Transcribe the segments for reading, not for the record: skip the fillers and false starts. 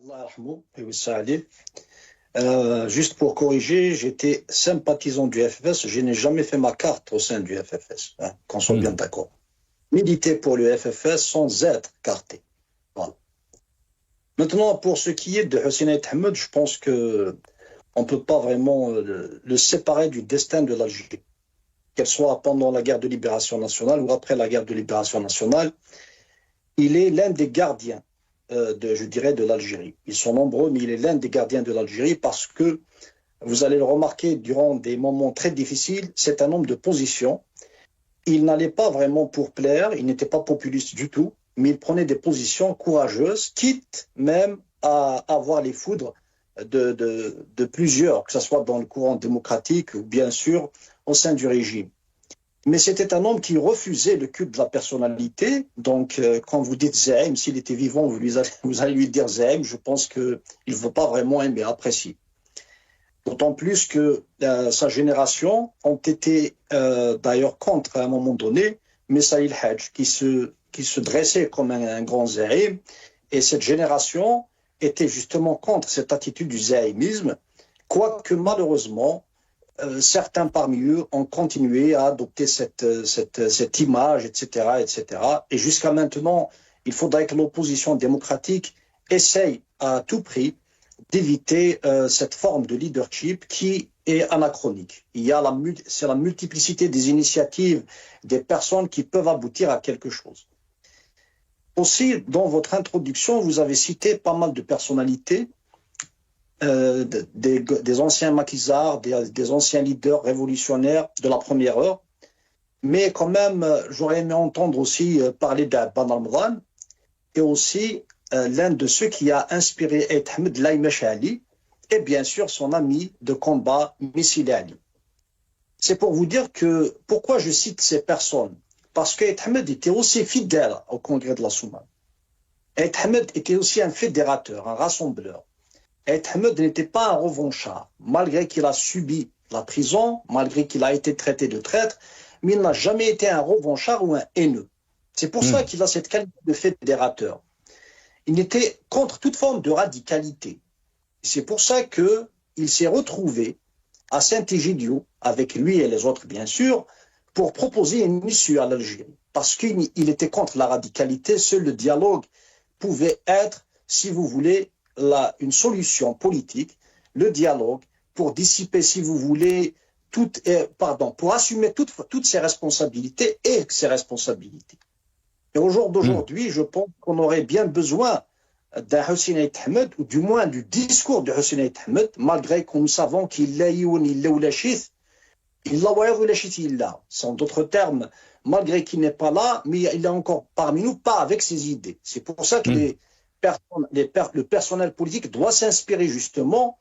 Allah yarhamou et wissa Ali. Juste pour corriger, j'étais sympathisant du FFS, je n'ai jamais fait ma carte au sein du FFS, hein, qu'on soit bien d'accord. Militer pour le FFS sans être carté. Voilà. Maintenant, pour ce qui est de Hussein Ait Ahmed, je pense que on ne peut pas vraiment le séparer du destin de l'Algérie, qu'elle soit pendant la guerre de libération nationale ou après la guerre de libération nationale. Il est l'un des gardiens, je dirais, de l'Algérie. Ils sont nombreux, mais il est l'un des gardiens de l'Algérie parce que, vous allez le remarquer, durant des moments très difficiles, c'est un homme de position. Il n'allait pas vraiment pour plaire, il n'était pas populiste du tout, mais il prenait des positions courageuses, quitte même à avoir les foudres de plusieurs, que ce soit dans le courant démocratique ou bien sûr au sein du régime. Mais c'était un homme qui refusait le culte de la personnalité. Donc, quand vous dites Zaïm, s'il était vivant, vous allez lui dire Zaïm, je pense qu'il ne veut pas vraiment aimer, apprécier. D'autant plus que sa génération ont été d'ailleurs contre à un moment donné Messa el-Hajj, qui se dressait comme un grand Zaïm. Et cette génération était justement contre cette attitude du zaïmisme, quoique malheureusement, certains parmi eux ont continué à adopter cette image, etc., etc. Et jusqu'à maintenant, il faudrait que l'opposition démocratique essaye à tout prix d'éviter cette forme de leadership qui est anachronique. C'est la multiplicité des initiatives, des personnes qui peuvent aboutir à quelque chose. Aussi, dans votre introduction, vous avez cité pas mal de personnalités, des anciens maquisards, des anciens leaders révolutionnaires de la première heure. Mais quand même, j'aurais aimé entendre aussi parler d'Abban al-Mdhan et aussi l'un de ceux qui a inspiré Ait Ahmed, Laymesh Ali, et bien sûr son ami de combat, Missile Ali. C'est pour vous dire que pourquoi je cite ces personnes. Parce qu'Ait Ahmed était aussi fidèle au congrès de la Soumane. Ait Ahmed était aussi un fédérateur, un rassembleur. Ait Ahmed n'était pas un revanchard, malgré qu'il a subi la prison, malgré qu'il a été traité de traître, mais il n'a jamais été un revanchard ou un haineux. C'est pour ça qu'il a cette qualité de fédérateur. Il était contre toute forme de radicalité. C'est pour ça qu'il s'est retrouvé à Saint-Égidio, avec lui et les autres bien sûr, pour proposer une issue à l'Algérie. Parce qu'il était contre la radicalité, seul le dialogue pouvait être, si vous voulez, une solution politique, le dialogue, pour dissiper, si vous voulez, pour assumer toutes ses responsabilités et ses responsabilités. Et au jour d'aujourd'hui, je pense qu'on aurait bien besoin d'un Hussein Ait Ahmed, ou du moins du discours de Hussein Ait Ahmed, malgré que nous savons qu'il l'a youn, il l'a oulachith, il l'a wayad oulachith, il l'a. En d'autres termes, malgré qu'il n'est pas là, mais il est encore parmi nous, pas avec ses idées. C'est pour ça que le personnel politique doit s'inspirer justement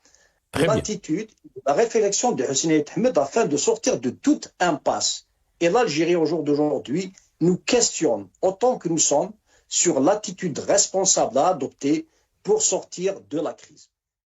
de l'attitude, de la réflexion de Hussein Ait Ahmed afin de sortir de toute impasse. Et l'Algérie, au jour d'aujourd'hui, nous questionne autant que nous sommes sur l'attitude responsable à adopter pour sortir de la crise.